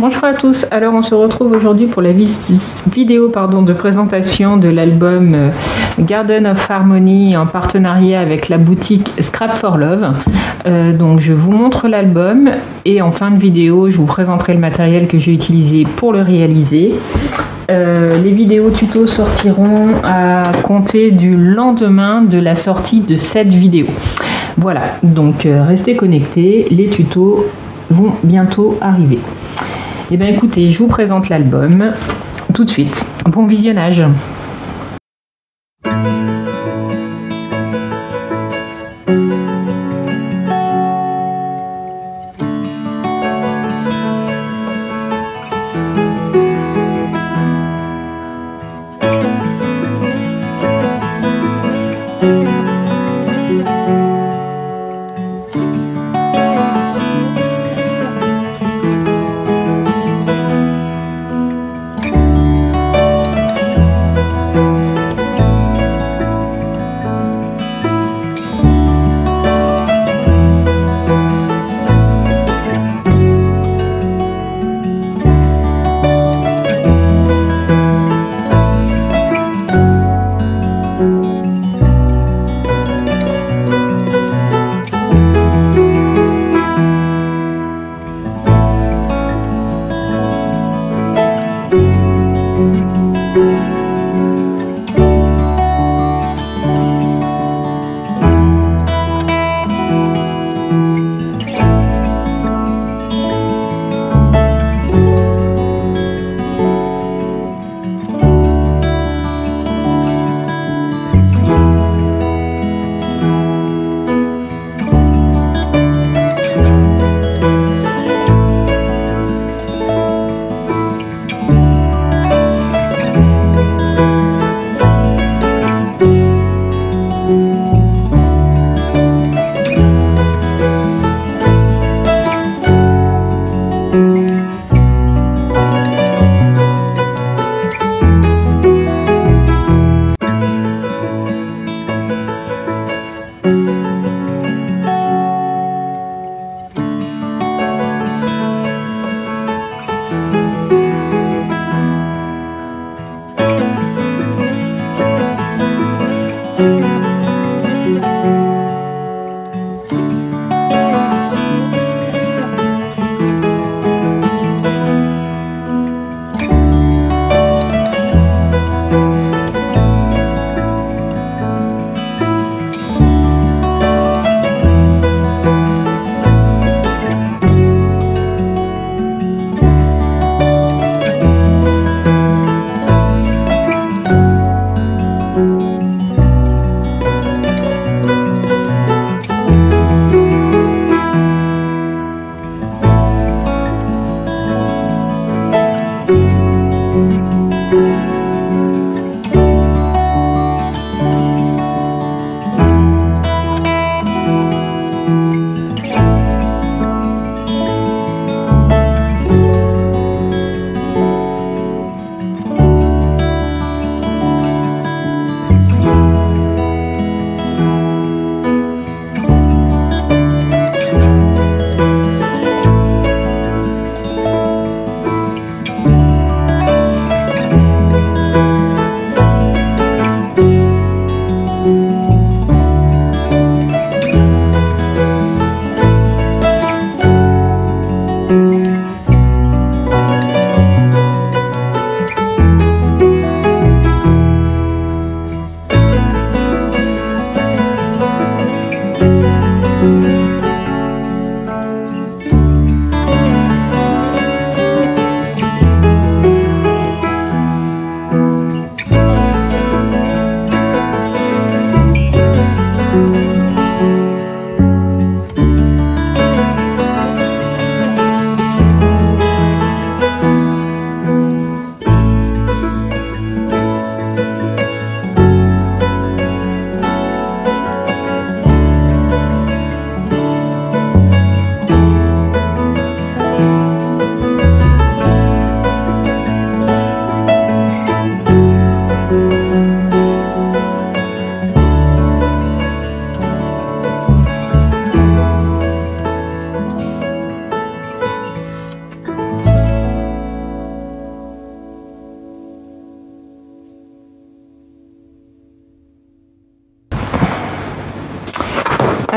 Bonjour à tous, alors on se retrouve aujourd'hui pour la vidéo de présentation de l'album Garden of Harmony en partenariat avec la boutique Scrap for Love. Donc je vous montre l'album et en fin de vidéo je vous présenterai le matériel que j'ai utilisé pour le réaliser. Les vidéos tutos sortiront à compter du lendemain de la sortie de cette vidéo. Voilà, donc restez connectés, les tutos vont bientôt arriver. Et bien écoutez, je vous présente l'album tout de suite. Bon visionnage.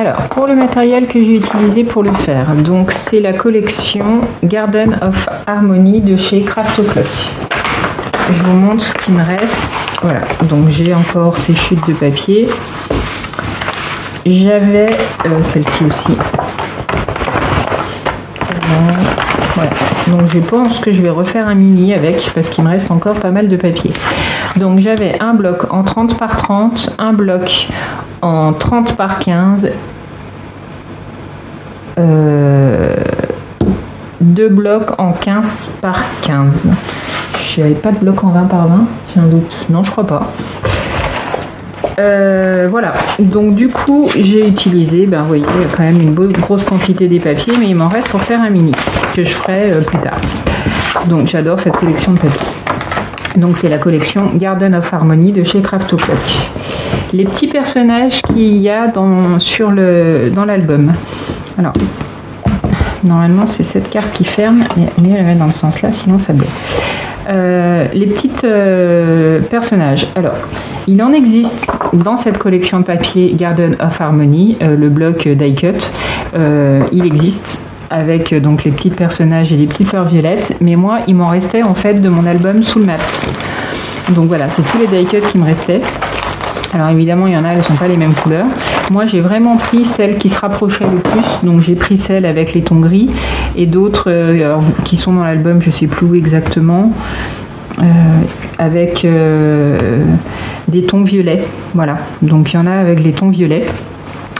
Alors, pour le matériel que j'ai utilisé pour le faire, donc c'est la collection Garden of Harmony de chez Craft O'Clock. Je vous montre ce qui me reste. Voilà, donc j'ai encore ces chutes de papier. J'avais celle-ci aussi. Voilà. Donc je pense que je vais refaire un mini avec parce qu'il me reste encore pas mal de papier. Donc j'avais un bloc en 30 par 30, un bloc en 30 par 15, deux blocs en 15 par 15. Je n'avais pas de bloc en 20 par 20, j'ai un doute. Non, je crois pas. Voilà, donc du coup j'ai utilisé, vous voyez, quand même une grosse quantité des papiers, mais il m'en reste pour faire un mini que je ferai plus tard. Donc j'adore cette collection de papiers. Donc c'est la collection Garden of Harmony de chez Craft O'Clock. Les petits personnages qu'il y a dans l'album. Alors normalement c'est cette carte qui ferme, mais mieux la mettre dans le sens là, sinon ça bloque. Les petites personnages. Alors, il en existe dans cette collection de papier Garden of Harmony, le bloc die cut. Il existe avec donc les petits personnages et les petites fleurs violettes, mais moi, il m'en restait en fait de mon album Soul Mat. Donc voilà, c'est tous les die cut qui me restaient. Alors évidemment, il y en a, elles ne sont pas les mêmes couleurs. Moi, j'ai vraiment pris celles qui se rapprochaient le plus. Donc j'ai pris celles avec les tons gris et d'autres qui sont dans l'album, je ne sais plus où exactement, avec des tons violets. Voilà, donc il y en a avec les tons violets.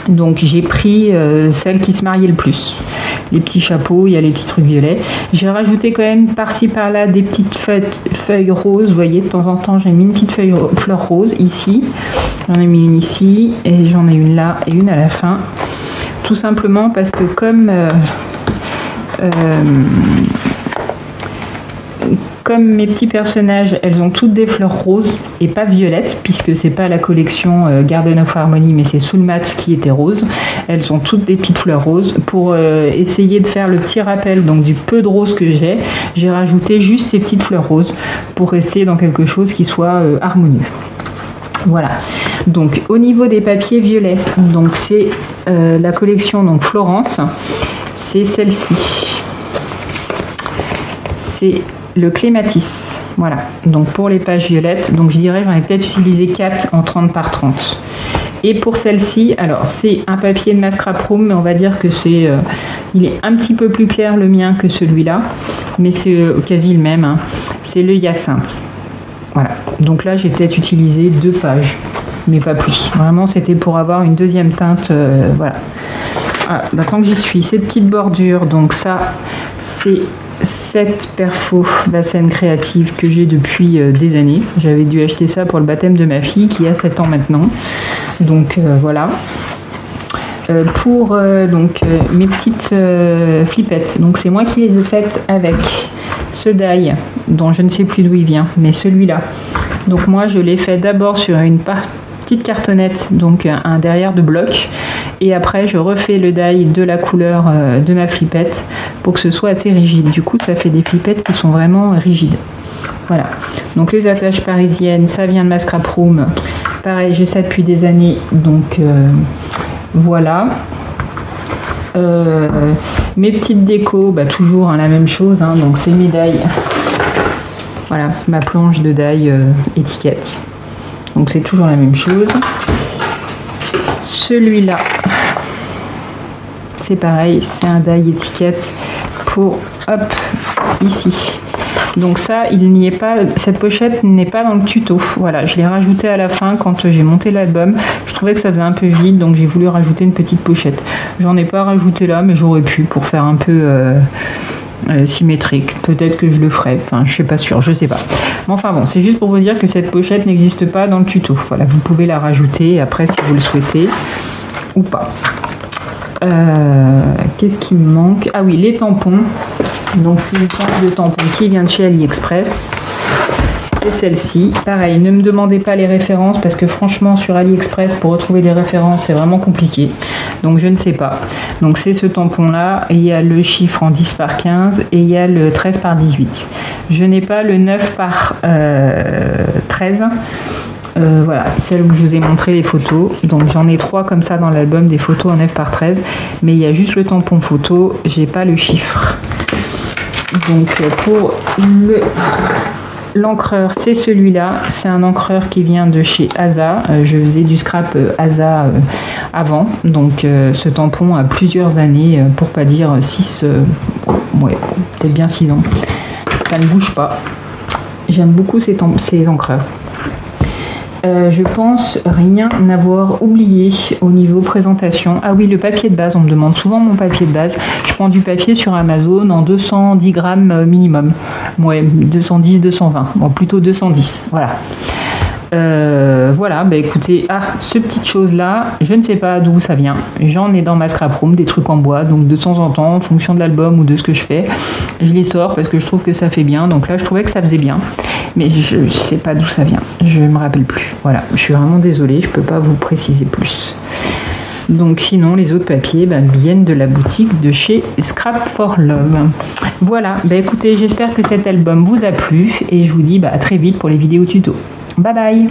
Donc j'ai pris celles qui se mariaient le plus. Les petits chapeaux, il y a les petits trucs violets. J'ai rajouté quand même par-ci par-là des petites feuilles roses. Vous voyez, de temps en temps, j'ai mis une petite fleur rose ici. J'en ai mis une ici et j'en ai une là et une à la fin. Tout simplement parce que comme mes petits personnages, elles ont toutes des fleurs roses et pas violettes, puisque c'est pas la collection Garden of Harmony, mais c'est Soul Mat qui était rose. Elles ont toutes des petites fleurs roses. Pour essayer de faire le petit rappel donc du peu de rose que j'ai rajouté juste ces petites fleurs roses pour rester dans quelque chose qui soit harmonieux. Voilà. Donc au niveau des papiers violets, donc c'est la collection donc Florence. C'est celle-ci. C'est le clématis, voilà, donc pour les pages violettes, donc je dirais j'en ai peut-être utilisé 4 en 30 par 30. Et pour celle-ci, alors c'est un papier de Mascrap Room, mais on va dire que c'est, il est un petit peu plus clair le mien que celui-là, mais c'est quasi le même, hein. C'est le Hyacinthe. Voilà, donc là j'ai peut-être utilisé 2 pages, mais pas plus. Vraiment c'était pour avoir une deuxième teinte, voilà. Ah, bah, tant que j'y suis, ces petites bordures, donc ça c'est cette perfo Bassène créative que j'ai depuis des années. J'avais dû acheter ça pour le baptême de ma fille qui a 7 ans maintenant. Donc voilà. Pour mes petites flippettes, donc c'est moi qui les ai faites avec ce die dont je ne sais plus d'où il vient, mais celui-là. Donc moi je l'ai fait d'abord sur une petite cartonnette, donc un derrière de bloc, et après je refais le die de la couleur de ma flippette pour que ce soit assez rigide. Du coup ça fait des flippettes qui sont vraiment rigides. Voilà, donc les attaches parisiennes, ça vient de Mascrap Room, pareil j'ai ça depuis des années, donc voilà. Mes petites décos, bah, toujours hein, la même chose, hein, donc c'est mes die. Voilà, ma planche de die étiquette. Donc c'est toujours la même chose. Celui-là, c'est pareil, c'est un die étiquette pour, hop, ici. Donc ça, il n'y est pas, cette pochette n'est pas dans le tuto. Voilà, je l'ai rajouté à la fin quand j'ai monté l'album. Je trouvais que ça faisait un peu vide, donc j'ai voulu rajouter une petite pochette. J'en ai pas rajouté là, mais j'aurais pu pour faire un peu symétrique. Peut-être que je le ferai. Enfin, je suis pas sûre, je sais pas. Mais enfin bon, c'est juste pour vous dire que cette pochette n'existe pas dans le tuto. Voilà, vous pouvez la rajouter après si vous le souhaitez ou pas. Qu'est-ce qui me manque? Ah oui, les tampons. Donc c'est une paire de tampons qui vient de chez AliExpress. C'est celle-ci. Pareil, ne me demandez pas les références parce que franchement sur AliExpress pour retrouver des références c'est vraiment compliqué. Donc je ne sais pas. Donc c'est ce tampon là. Et il y a le chiffre en 10 par 15 et il y a le 13 par 18. Je n'ai pas le 9 par 13. Voilà, celle où je vous ai montré les photos. Donc j'en ai 3 comme ça dans l'album, des photos en 9 par 13. Mais il y a juste le tampon photo, j'ai pas le chiffre. Donc pour l'encreur, c'est celui-là. C'est un encreur qui vient de chez Asa. Je faisais du scrap Asa avant. Donc ce tampon a plusieurs années, pour pas dire 6, ouais, peut-être bien 6 ans. Ça ne bouge pas. J'aime beaucoup ces encreurs. Je pense rien n'avoir oublié au niveau présentation. Ah oui, le papier de base, on me demande souvent mon papier de base. Je prends du papier sur Amazon en 210 grammes minimum. Ouais, 210, 220. Bon, plutôt 210, voilà. Voilà, bah écoutez, ce petite chose-là, je ne sais pas d'où ça vient. J'en ai dans ma scrap room, des trucs en bois, donc de temps en temps, en fonction de l'album ou de ce que je fais, je les sors parce que je trouve que ça fait bien. Donc là, je trouvais que ça faisait bien, mais je ne sais pas d'où ça vient. Je ne me rappelle plus. Voilà, je suis vraiment désolée, je ne peux pas vous préciser plus. Donc sinon, les autres papiers viennent de la boutique de chez Scrap for Love. Voilà, bah écoutez, j'espère que cet album vous a plu et je vous dis à très vite pour les vidéos tuto. Bye bye!